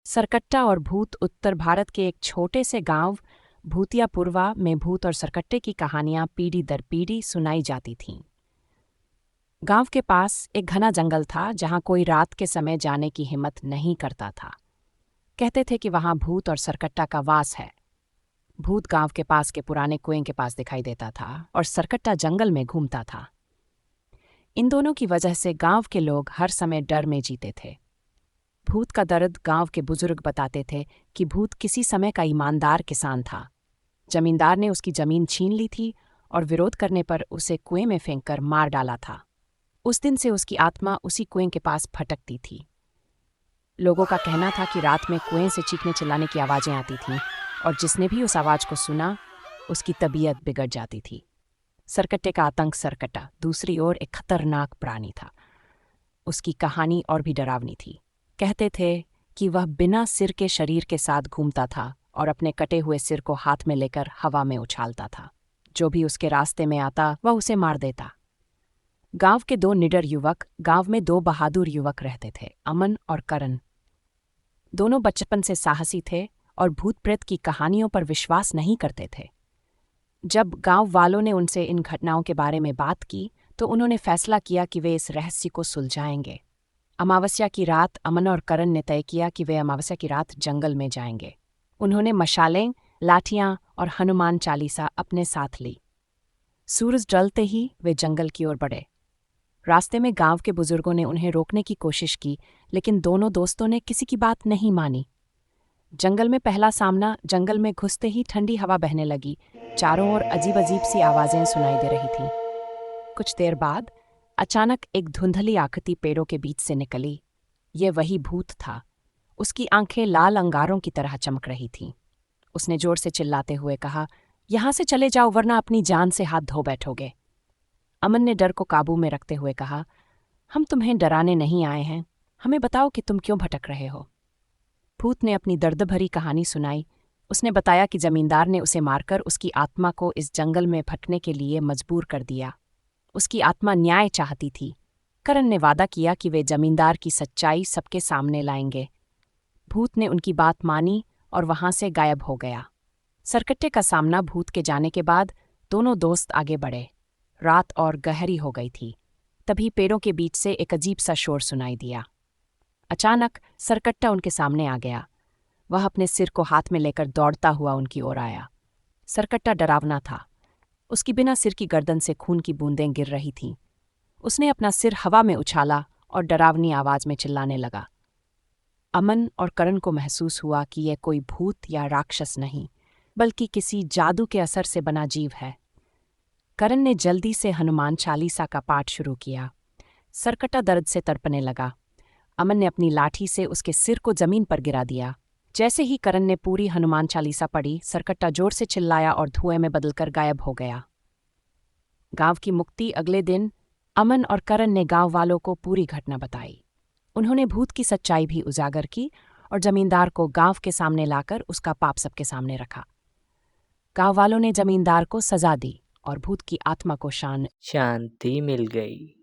सरकट्टा और भूत। उत्तर भारत के एक छोटे से गांव भूतियापुरवा में भूत और सरकट्टे की कहानियां पीढ़ी दर पीढ़ी सुनाई जाती थीं। गांव के पास एक घना जंगल था जहां कोई रात के समय जाने की हिम्मत नहीं करता था। कहते थे कि वहां भूत और सरकट्टा का वास है। भूत गांव के पास के पुराने कुएं के पास दिखाई देता था और सरकट्टा जंगल में घूमता था। इन दोनों की वजह से गांव के लोग हर समय डर में जीते थे। भूत का दर्द गांव के बुजुर्ग बताते थे कि भूत किसी समय का ईमानदार किसान था। जमींदार ने उसकी जमीन छीन ली थी और विरोध करने पर उसे कुएं में फेंककर मार डाला था। उस दिन से उसकी आत्मा उसी कुएं के पास भटकती थी। लोगों का कहना था कि रात में कुएं से चीखने चिल्लाने की आवाजें आती थीं और जिसने भी उस आवाज को सुना उसकी तबीयत बिगड़ जाती थी। सरकट्टे का आतंक। सरकट्टा दूसरी ओर एक खतरनाक प्राणी था। उसकी कहानी और भी डरावनी थी। कहते थे कि वह बिना सिर के शरीर के साथ घूमता था और अपने कटे हुए सिर को हाथ में लेकर हवा में उछालता था। जो भी उसके रास्ते में आता वह उसे मार देता। गांव के दो निडर युवक। गांव में दो बहादुर युवक रहते थे, अमन और करण। दोनों बचपन से साहसी थे और भूत प्रेत की कहानियों पर विश्वास नहीं करते थे। जब गांव वालों ने उनसे इन घटनाओं के बारे में बात की तो उन्होंने फैसला किया कि वे इस रहस्य को सुलझाएंगे। अमावस्या की रात अमन और करण ने तय किया कि वे अमावस्या की रात जंगल में जाएंगे। उन्होंने मशालें, लाठियां और हनुमान चालीसा अपने साथ ली। सूरज ढलते ही वे जंगल की ओर बढ़े। रास्ते में गांव के बुजुर्गों ने उन्हें रोकने की कोशिश की, लेकिन दोनों दोस्तों ने किसी की बात नहीं मानी। जंगल में पहला सामना। जंगल में घुसते ही ठंडी हवा बहने लगी। चारों ओर अजीब अजीब सी आवाजें सुनाई दे रही थीं। कुछ देर बाद अचानक एक धुंधली आकृति पेड़ों के बीच से निकली। ये वही भूत था। उसकी आंखें लाल अंगारों की तरह चमक रही थीं। उसने जोर से चिल्लाते हुए कहा, "यहां से चले जाओ वरना अपनी जान से हाथ धो बैठोगे।" अमन ने डर को काबू में रखते हुए कहा, "हम तुम्हें डराने नहीं आए हैं। हमें बताओ कि तुम क्यों भटक रहे हो।" भूत ने अपनी दर्द भरी कहानी सुनाई। उसने बताया कि जमींदार ने उसे मारकर उसकी आत्मा को इस जंगल में भटकने के लिए मजबूर कर दिया। उसकी आत्मा न्याय चाहती थी। करण ने वादा किया कि वे जमींदार की सच्चाई सबके सामने लाएंगे। भूत ने उनकी बात मानी और वहां से गायब हो गया। सरकट्टे का सामना भूत के जाने के बाद दोनों दोस्त आगे बढ़े। रात और गहरी हो गई थी। तभी पेड़ों के बीच से एक अजीब सा शोर सुनाई दिया। अचानक सरकट्टा उनके सामने आ गया। वह अपने सिर को हाथ में लेकर दौड़ता हुआ उनकी ओर आया। सरकट्टा डरावना था। उसकी बिना सिर की गर्दन से खून की बूंदें गिर रही थीं। उसने अपना सिर हवा में उछाला और डरावनी आवाज में चिल्लाने लगा। अमन और करण को महसूस हुआ कि यह कोई भूत या राक्षस नहीं, बल्कि किसी जादू के असर से बना जीव है। करण ने जल्दी से हनुमान चालीसा का पाठ शुरू किया। सरकट्टा दर्द से तड़पने लगा। अमन ने अपनी लाठी से उसके सिर को जमीन पर गिरा दिया। जैसे ही करण ने पूरी हनुमान चालीसा पढ़ी, सरकट्टा जोर से चिल्लाया और धुएं में बदलकर गायब हो गया। गांव की मुक्ति। अगले दिन अमन और करण ने गांव वालों को पूरी घटना बताई। उन्होंने भूत की सच्चाई भी उजागर की और जमींदार को गांव के सामने लाकर उसका पाप सबके सामने रखा। गांव वालों ने जमींदार को सजा दी और भूत की आत्मा को शांति मिल गई।